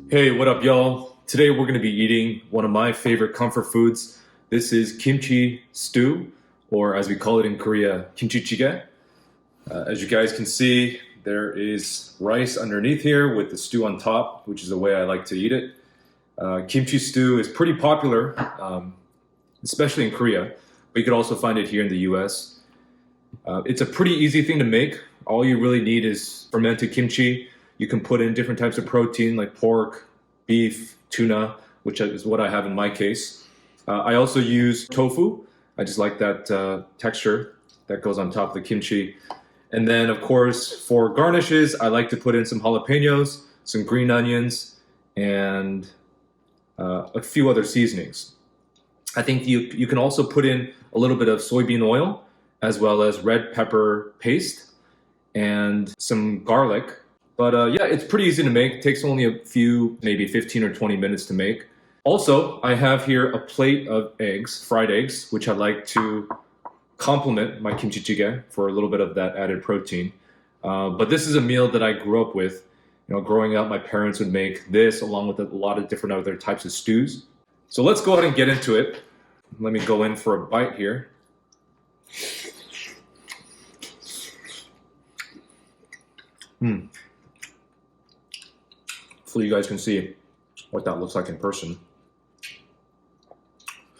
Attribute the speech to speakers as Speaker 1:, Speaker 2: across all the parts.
Speaker 1: Hey, what up, y'all? Today we're going to be eating one of my favorite comfort foods. This is kimchi stew, or as we call it in Korea, kimchi찌개. As you guys can see, there is rice underneath here with the stew on top, which is the way I like to eat it. Kimchi stew is pretty popular, especially in Korea, but you could also find it here in the US. It's a pretty easy thing to make. All you really need is fermented kimchi. You can put in different types of protein like pork, beef, tuna, which is what I have in my case. I also use tofu. I just like that texture that goes on top of the kimchi. And then, of course, for garnishes, I like to put in some jalapenos, some green onions, and a few other seasonings. I think you can also put in a little bit of soybean oil, as well as red pepper paste, and some garlic. But yeah, it's pretty easy to make. It takes only a few, maybe 15 or 20 minutes to make. Also, I have here a plate of eggs, fried eggs, which I like to complement my kimchi찌개 for a little bit of that added protein. But this is a meal that I grew up with. You know, growing up, my parents would make this along with a lot of different other types of stews. So let's go ahead and get into it. Let me go in for a bite here. Hopefully you guys can see what that looks like in person.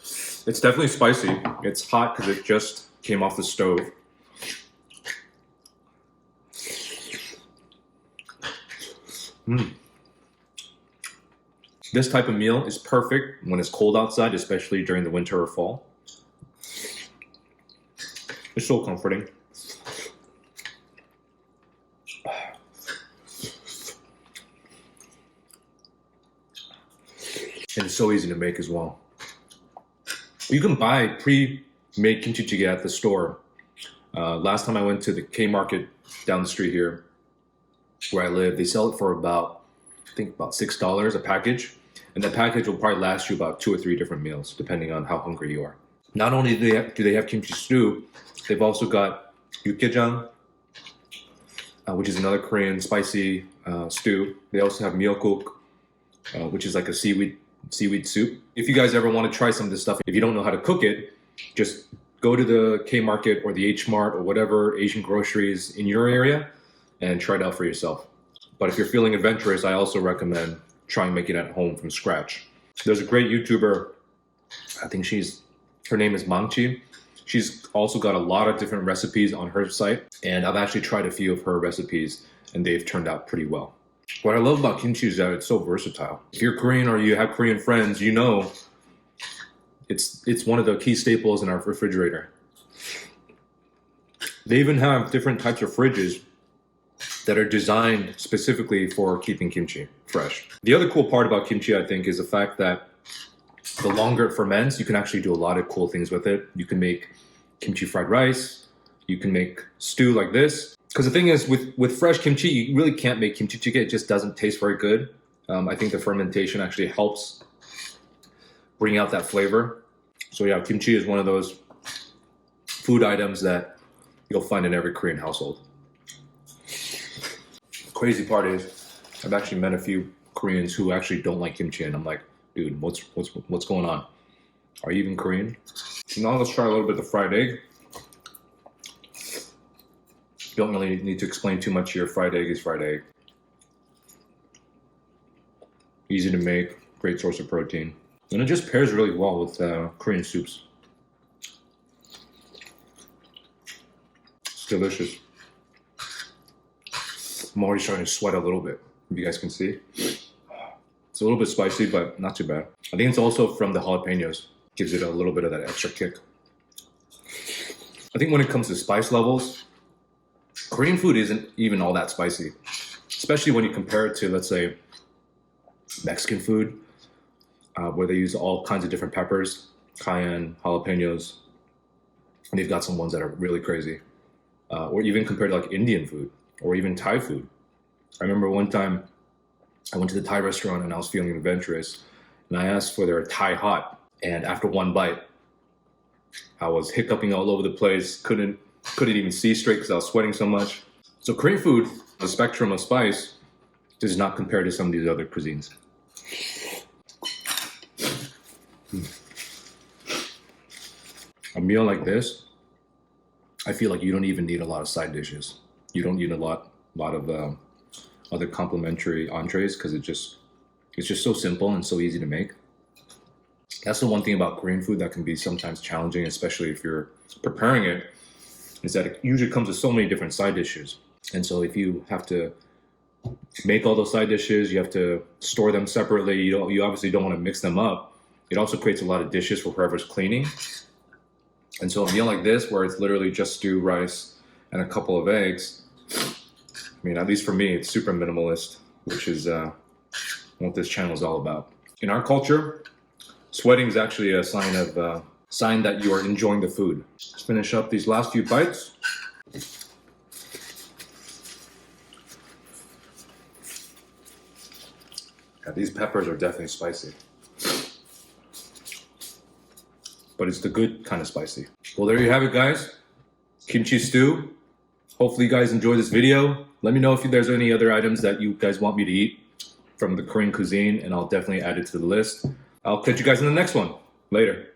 Speaker 1: It's definitely spicy. It's hot because it just came off the stove. This type of meal is perfect when it's cold outside, especially during the winter or fall. It's so comforting. And it's so easy to make as well. You can buy pre-made kimchi찌개 at the store. Last time I went to the K Market down the street here, where I live, they sell it for about, I think about $6 a package. And that package will probably last you about 2 or 3 different meals, depending on how hungry you are. Not only do they have kimchi stew, they've also got 육개장, which is another Korean spicy stew. They also have miyeokguk, which is like a seaweed soup. If you guys ever want to try some of this stuff, if you don't know how to cook it, just go to the K Market or the H Mart or whatever Asian groceries in your area and try it out for yourself. But if you're feeling adventurous, I also recommend trying making it at home from scratch. There's a great YouTuber, I think her name is Mangchi. She's also got a lot of different recipes on her site, and I've actually tried a few of her recipes and they've turned out pretty well. What I love about kimchi is that it's so versatile. If you're Korean or you have Korean friends, you know it's one of the key staples in our refrigerator. They even have different types of fridges that are designed specifically for keeping kimchi fresh. The other cool part about kimchi, I think, is the fact that the longer it ferments, you can actually do a lot of cool things with it. You can make kimchi fried rice. You can make stew like this. Because the thing is, with fresh kimchi, you really can't make kimchi찌개. It just doesn't taste very good. I think the fermentation actually helps bring out that flavor. So yeah, kimchi is one of those food items that you'll find in every Korean household. The crazy part is, I've actually met a few Koreans who actually don't like kimchi, and I'm like, dude, what's going on? Are you even Korean? So now let's try a little bit of the fried egg. You don't really need to explain too much here. Fried egg is fried egg. Easy to make, great source of protein. And it just pairs really well with Korean soups. It's delicious. I'm already starting to sweat a little bit, if you guys can see. It's a little bit spicy, but not too bad. I think it's also from the jalapenos. Gives it a little bit of that extra kick. I think when it comes to spice levels, Korean food isn't even all that spicy, especially when you compare it to, let's say, Mexican food, where they use all kinds of different peppers, cayenne, jalapenos, and they've got some ones that are really crazy. Or even compared to like Indian food, or even Thai food. I remember one time I went to the Thai restaurant and I was feeling adventurous, and I asked for their Thai hot, and after one bite, I was hiccuping all over the place, couldn't even see straight because I was sweating so much. So Korean food, the spectrum of spice, does not compare to some of these other cuisines. A meal like this, I feel like you don't even need a lot of side dishes. You don't need a lot of other complimentary entrees because it's just so simple and so easy to make. That's the one thing about Korean food that can be sometimes challenging, especially if you're preparing it, is that it usually comes with so many different side dishes. And so if you have to make all those side dishes, you have to store them separately, you obviously don't want to mix them up. It also creates a lot of dishes for whoever's cleaning. And so a meal like this, where it's literally just stew, rice, and a couple of eggs, I mean, at least for me, it's super minimalist, which is what this channel is all about. In our culture, sweating is actually a sign that you are enjoying the food. Let's finish up these last few bites. Yeah, these peppers are definitely spicy. But it's the good kind of spicy. Well, there you have it, guys. Kimchi stew. Hopefully you guys enjoyed this video. Let me know if there's any other items that you guys want me to eat from the Korean cuisine, and I'll definitely add it to the list. I'll catch you guys in the next one. Later.